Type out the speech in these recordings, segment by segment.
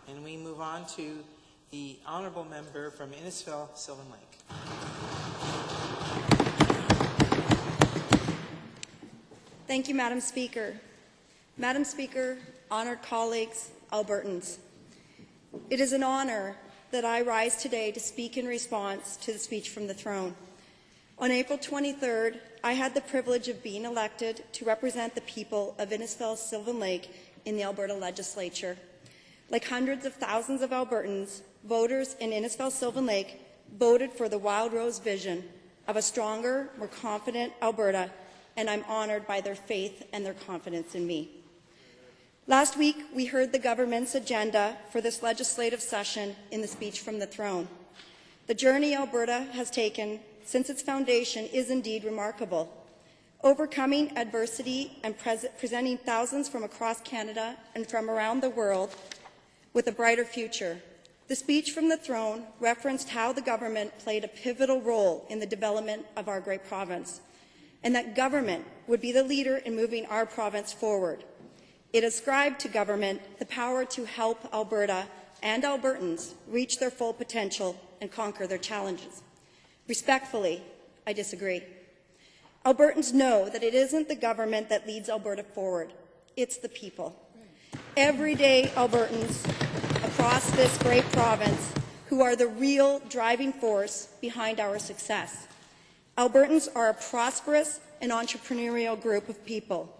And we move on to the honourable member from Innisfil, Sylvan Lake. Thank you, Madam Speaker. Madam Speaker, honoured colleagues, Albertans. It is an honour that I rise today to speak in response to the speech from the throne. On April 23rd, I had the privilege of being elected to represent the people of Innisfil, Sylvan Lake in the Alberta Legislature. Like hundreds of thousands of Albertans, voters in Innisfil, Sylvan Lake voted for the Wild Rose vision of a stronger, more confident Alberta, and I'm honoured by their faith and their confidence in me. Last week, we heard the government's agenda for this legislative session in the speech from the throne. The journey Alberta has taken since its foundation is indeed remarkable. Overcoming adversity and presenting thousands from across Canada and from around the world with a brighter future. The speech from the throne referenced how the government played a pivotal role in the development of our great province, and that government would be the leader in moving our province forward. It ascribed to government the power to help Alberta and Albertans reach their full potential and conquer their challenges. Respectfully, I disagree. Albertans know that it isn't the government that leads Alberta forward. It's the people. Everyday Albertans across this great province who are the real driving force behind our success. Albertans are a prosperous and entrepreneurial group of people.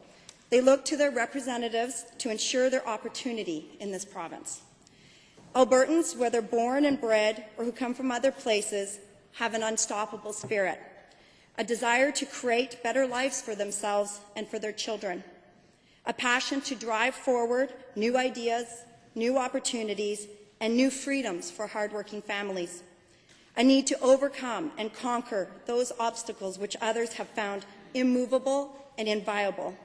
They look to their representatives to ensure their opportunity in this province. Albertans, whether born and bred or who come from other places, have an unstoppable spirit, a desire to create better lives for themselves and for their children, a passion to drive forward new ideas, new opportunities, and new freedoms for hardworking families, a need to overcome and conquer those obstacles which others have found immovable and inviolable,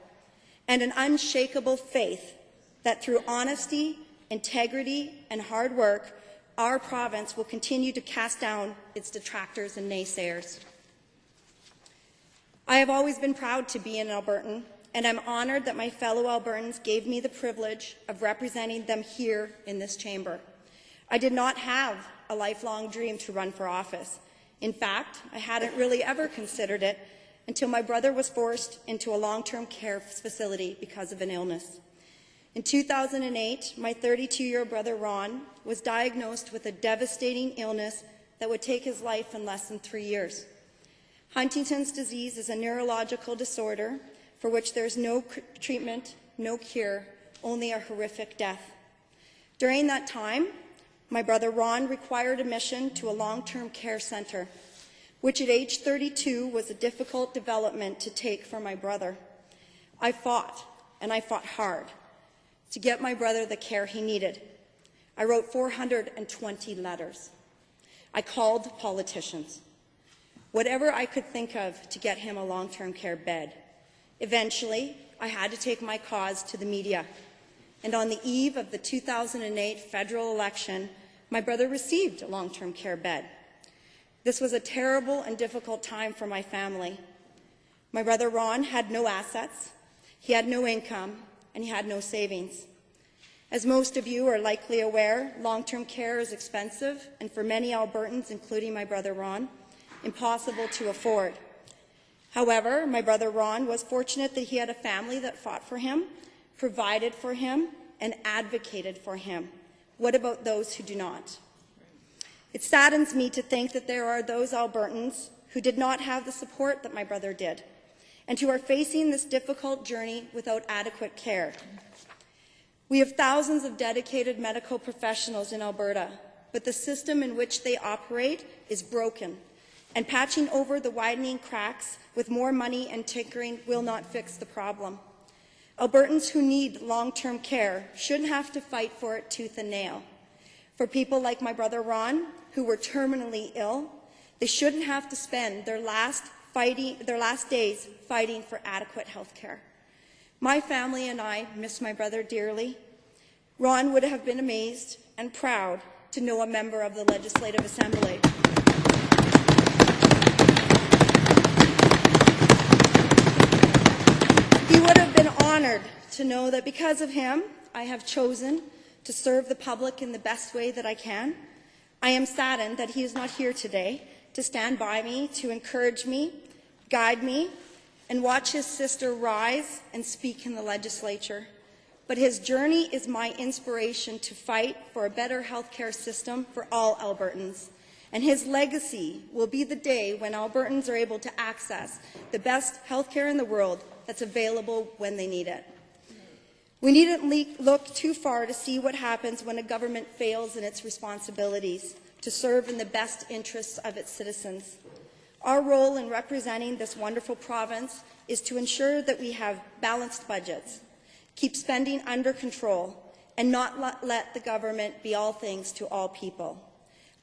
and an unshakable faith that through honesty, integrity, and hard work, our province will continue to cast down its detractors and naysayers. I have always been proud to be an Albertan, and I'm honoured that my fellow Albertans gave me the privilege of representing them here in this chamber. I did not have a lifelong dream to run for office. In fact, I hadn't really ever considered it until my brother was forced into a long-term care facility because of an illness. In 2008, my 32-year-old brother Ron was diagnosed with a devastating illness that would take his life in less than 3 years. Huntington's disease is a neurological disorder for which there is no treatment, no cure, only a horrific death. During that time, my brother Ron required admission to a long-term care centre, which at age 32 was a difficult development to take for my brother. I fought, and I fought hard, to get my brother the care he needed. I wrote 420 letters. I called politicians. Whatever I could think of to get him a long-term care bed. Eventually, I had to take my cause to the media. And on the eve of the 2008 federal election, my brother received a long-term care bed. This was a terrible and difficult time for my family. My brother Ron had no assets, he had no income, and he had no savings. As most of you are likely aware, long-term care is expensive, and for many Albertans, including my brother Ron, impossible to afford. However, my brother Ron was fortunate that he had a family that fought for him, provided for him, and advocated for him. What about those who do not? It saddens me to think that there are those Albertans who did not have the support that my brother did, and who are facing this difficult journey without adequate care. We have thousands of dedicated medical professionals in Alberta, but the system in which they operate is broken, and patching over the widening cracks with more money and tinkering will not fix the problem. Albertans who need long-term care shouldn't have to fight for it tooth and nail. For people like my brother Ron, who were terminally ill, they shouldn't have to spend their last days fighting for adequate health care. My family and I miss my brother dearly. Ron would have been amazed and proud to know a member of the Legislative Assembly. He would have been honored to know that because of him, I have chosen to serve the public in the best way that I can. I am saddened that he is not here today to stand by me, to encourage me, guide me, and watch his sister rise and speak in the legislature. But his journey is my inspiration to fight for a better healthcare system for all Albertans. And his legacy will be the day when Albertans are able to access the best healthcare in the world that's available when they need it. We needn't look too far to see what happens when a government fails in its responsibilities to serve in the best interests of its citizens. Our role in representing this wonderful province is to ensure that we have balanced budgets, keep spending under control, and not let the government be all things to all people.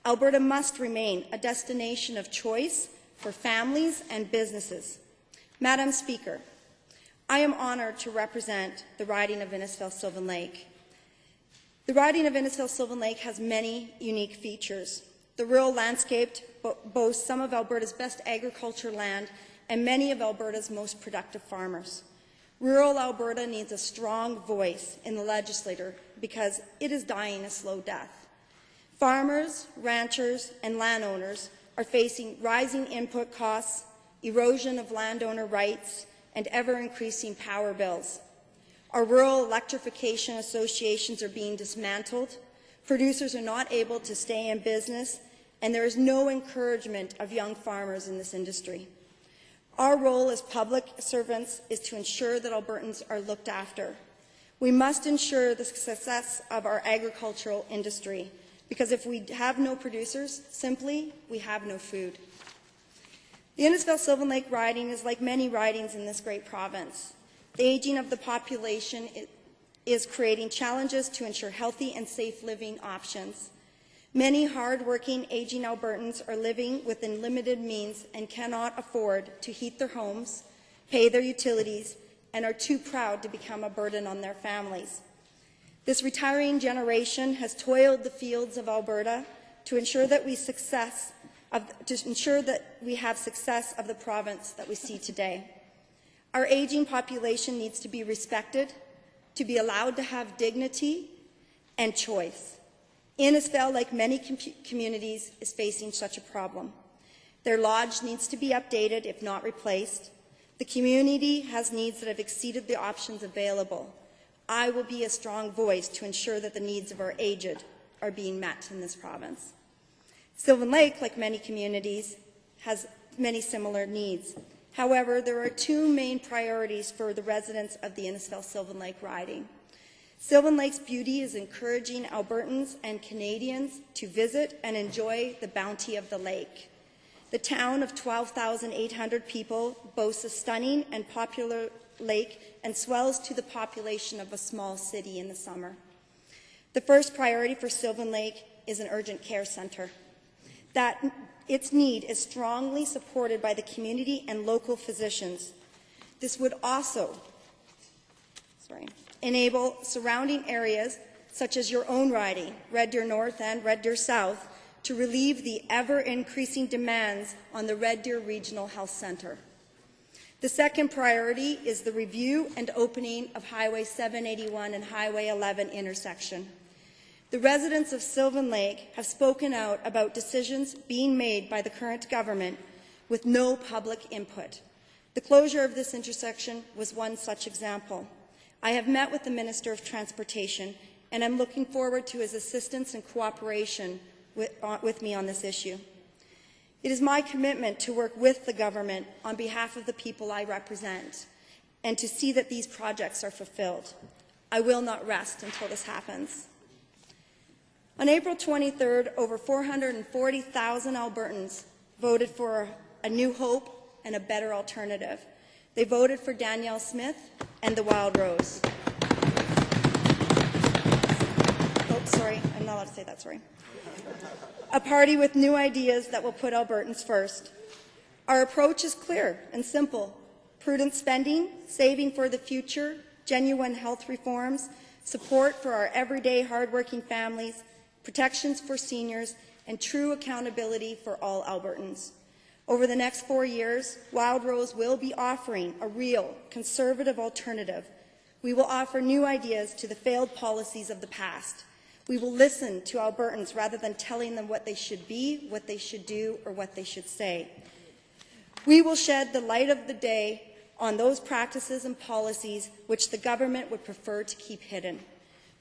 Alberta must remain a destination of choice for families and businesses. Madam Speaker, I am honoured to represent the riding of Innisfil-Sylvan Lake. The riding of Innisfil-Sylvan Lake has many unique features. The rural landscape boasts some of Alberta's best agriculture land and many of Alberta's most productive farmers. Rural Alberta needs a strong voice in the legislature because it is dying a slow death. Farmers, ranchers, and landowners are facing rising input costs, erosion of landowner rights, and ever-increasing power bills. Our rural electrification associations are being dismantled, producers are not able to stay in business, and there is no encouragement of young farmers in this industry. Our role as public servants is to ensure that Albertans are looked after. We must ensure the success of our agricultural industry, because if we have no producers, simply, we have no food. The Innisfil-Sylvan Lake riding is like many ridings in this great province. The aging of the population is creating challenges to ensure healthy and safe living options. Many hard-working, aging Albertans are living within limited means and cannot afford to heat their homes, pay their utilities, and are too proud to become a burden on their families. This retiring generation has toiled the fields of Alberta to ensure that we have success of the province that we see today. Our aging population needs to be respected, to be allowed to have dignity and choice. Innisfil, like many communities, is facing such a problem. Their lodge needs to be updated, if not replaced. The community has needs that have exceeded the options available. I will be a strong voice to ensure that the needs of our aged are being met in this province. Sylvan Lake, like many communities, has many similar needs. However, there are two main priorities for the residents of the Innisfil-Sylvan Lake riding. Sylvan Lake's beauty is encouraging Albertans and Canadians to visit and enjoy the bounty of the lake. The town of 12,800 people boasts a stunning and popular lake and swells to the population of a small city in the summer. The first priority for Sylvan Lake is an urgent care centre. That its need is strongly supported by the community and local physicians. This would also enable surrounding areas, such as your own riding, Red Deer North and Red Deer South, to relieve the ever-increasing demands on the Red Deer Regional Health Centre. The second priority is the review and opening of Highway 781 and Highway 11 intersection. The residents of Sylvan Lake have spoken out about decisions being made by the current government with no public input. The closure of this intersection was one such example. I have met with the Minister of Transportation, and I'm looking forward to his assistance and cooperation with me on this issue. It is my commitment to work with the government on behalf of the people I represent and to see that these projects are fulfilled. I will not rest until this happens. On April 23rd, over 440,000 Albertans voted for a new hope and a better alternative. They voted for Danielle Smith and the Wild Rose. Oh, sorry, I'm not allowed to say that, sorry. A party with new ideas that will put Albertans first. Our approach is clear and simple. Prudent spending, saving for the future, genuine health reforms, support for our everyday hardworking families, protections for seniors, and true accountability for all Albertans. Over the next 4 years, Wild Rose will be offering a real conservative alternative We will offer new ideas to the failed policies of the past. We will listen to Albertans rather than telling them what they should be, what they should do, or what they should say. We will shed the light of the day on those practices and policies which the government would prefer to keep hidden.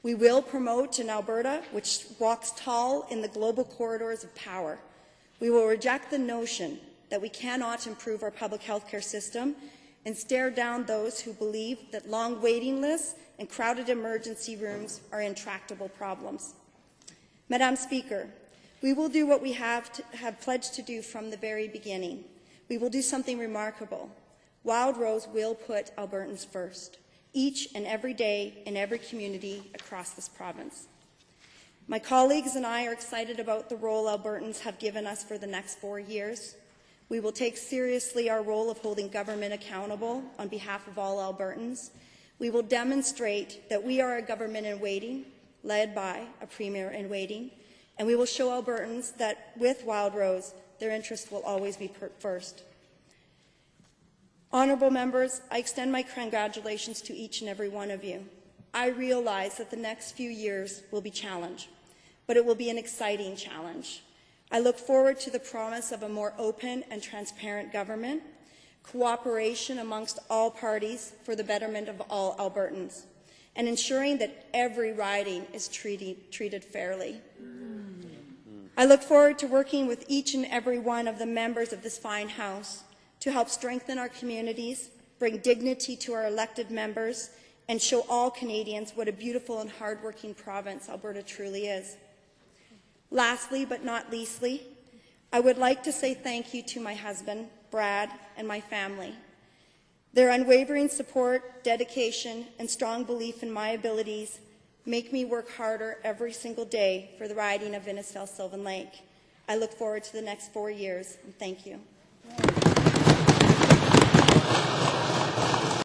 We will promote an Alberta which walks tall in the global corridors of power. We will reject the notion that we cannot improve our public health care system and stare down those who believe that long waiting lists and crowded emergency rooms are intractable problems. Madam Speaker, we will do what we have pledged to do from the very beginning. We will do something remarkable. Wild Rose will put Albertans first, each and every day in every community across this province. My colleagues and I are excited about the role Albertans have given us for the next 4 years. We will take seriously our role of holding government accountable on behalf of all Albertans. We will demonstrate that we are a government in waiting, led by a Premier in waiting, and we will show Albertans that with Wild Rose, their interests will always be put first. Honourable members, I extend my congratulations to each and every one of you. I realize that the next few years will be challenged, but it will be an exciting challenge. I look forward to the promise of a more open and transparent government, cooperation amongst all parties for the betterment of all Albertans, and ensuring that every riding is treated fairly. I look forward to working with each and every one of the members of this fine House to help strengthen our communities, bring dignity to our elected members, and show all Canadians what a beautiful and hardworking province Alberta truly is. Lastly, but not leastly, I would like to say thank you to my husband, Brad, and my family. Their unwavering support, dedication, and strong belief in my abilities make me work harder every single day for the riding of Innisfil-Sylvan Lake. I look forward to the next 4 years, and thank you.